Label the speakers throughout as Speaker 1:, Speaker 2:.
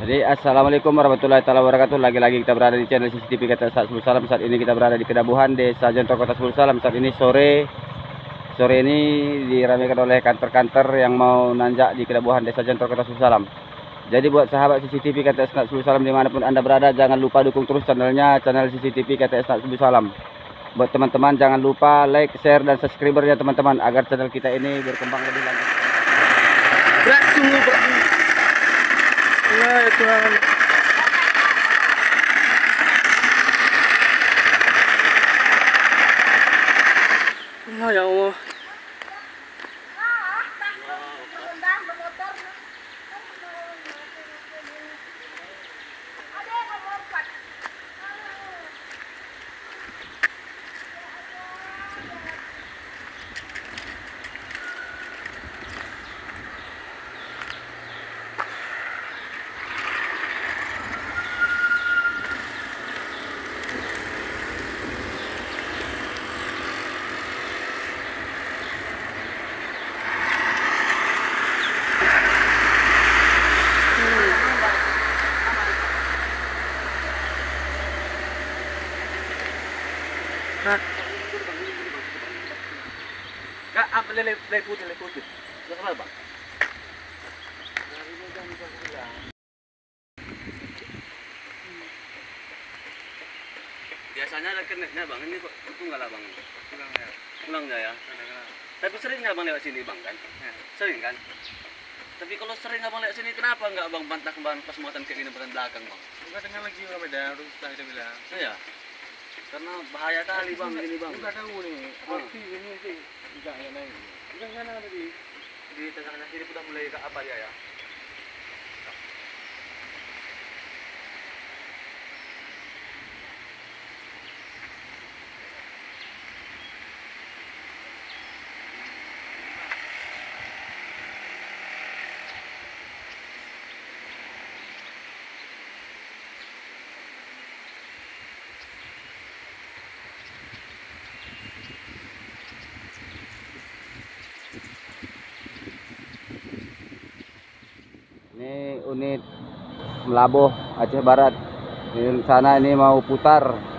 Speaker 1: Jadi assalamualaikum warahmatullahi taala wabarakatuh. Lagi-lagi kita berada di channel CCTV Kata Sebul Salam. Saat ini kita berada di Kedabuhan, Desa Jontor, Kota Sebul Salam. Saat ini sore ini diramaikan oleh kantor-kantor yang mau nanjak di Kedabuhan, Desa Jontor, Kota Sebul Salam. Jadi buat sahabat CCTV Kata Sebul Salam dimanapun anda berada, jangan lupa dukung terus channelnya, channel CCTV Kata Sebul Salam. Buat teman-teman jangan lupa like, share dan subscribernya teman-teman agar channel kita ini berkembang lebih lanjut.
Speaker 2: Berat sungguh berat. Ya Tuhan. Ya Allah. Kak, apa lele putih. Jangan bang. Biasanya ada keneknya bang, ini kok tunggal lah bang. Pulangnya ya. Tapi sering nggak bang lewat sini bang kan? Sering kan? Tapi kalau sering nggak bang lewat sini, kenapa nggak bang bantah kembali pas muatan kayak gini bagian belakang bang?
Speaker 3: Bukan dengan lagi orang Medan, harus kita bilang.
Speaker 2: Iya. Karena bahaya kali bang ini bang.
Speaker 3: Enggak tahu nih, pasti ini sih tidak yang lain. Bukan sana tadi.
Speaker 2: Di tengah-tengah sini sudah mulai ke apa ya ya?
Speaker 1: Ini unit Melabuh Aceh Barat. Di sana ini mau putar.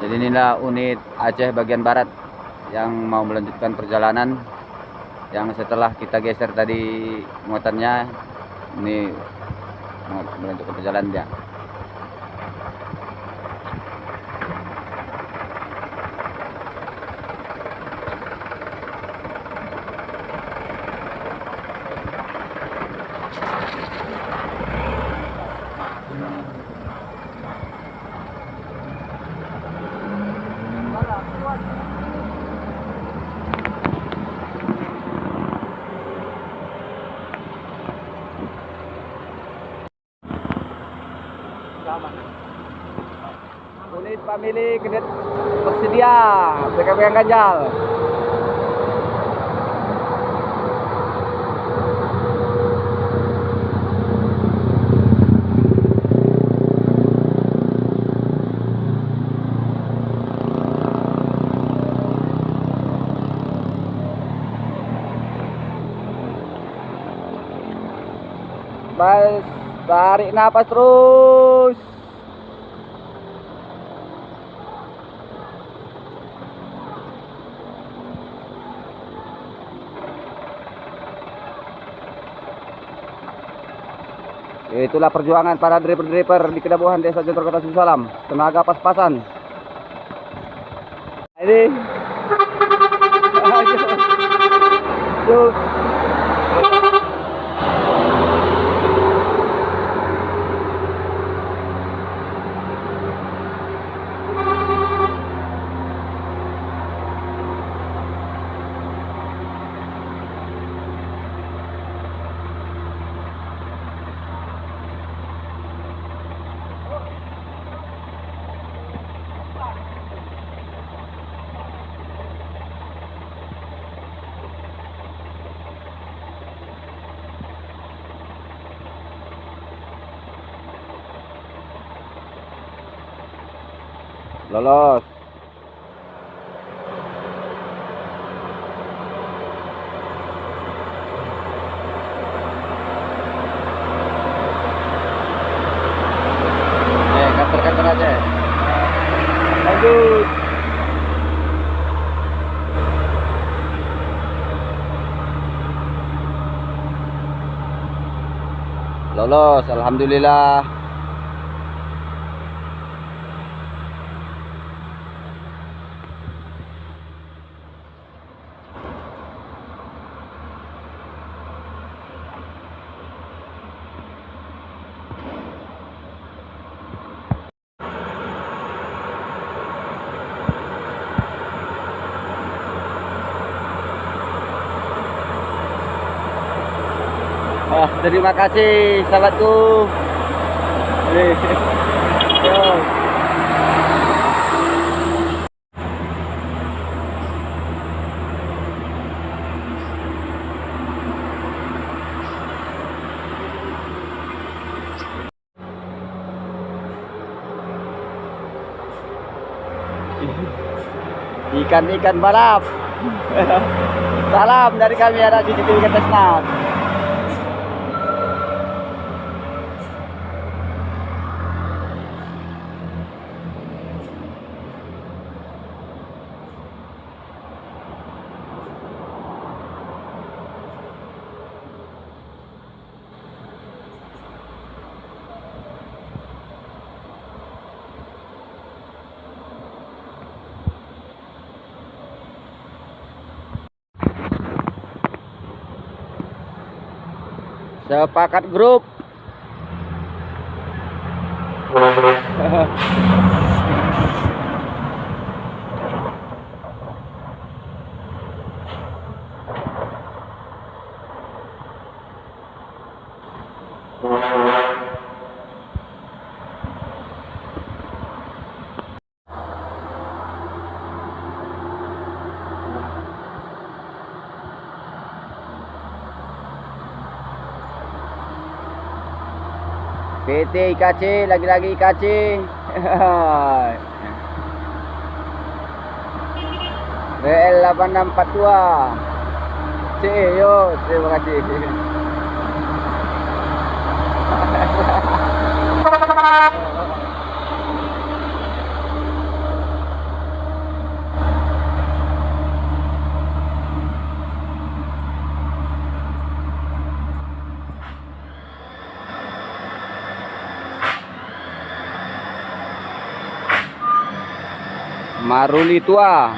Speaker 1: Jadi inilah unit Aceh bagian barat yang mau melanjutkan perjalanan. Yang setelah kita geser tadi muatannya, ini mau melanjutkan perjalanannya. Unit family kredit bersedia pegang ganjal. Mas, tarik napas terus. Itulah perjuangan para driver-driver di Kedabuhan, Desa Jontor, Kota Sebul Salam. Tenaga pas-pasan. Ini. Yuk. Lolos. Kantor-kantor aja. Lanjut. Lolos, alhamdulillah. Terima kasih sahabatku. Yo. Ikan-ikan balap. Salam dari kami ada CCTV Ketesnas. Sepakat grup. PT IKC, lagi-lagi IKC. BL 8642. Yo, terima kasih. Maruli tua.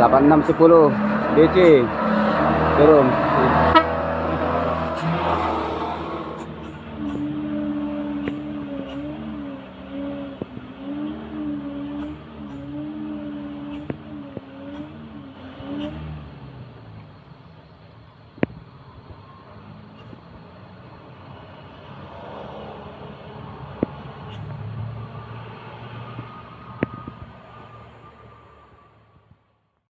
Speaker 1: Delapan enam 10 DC turun.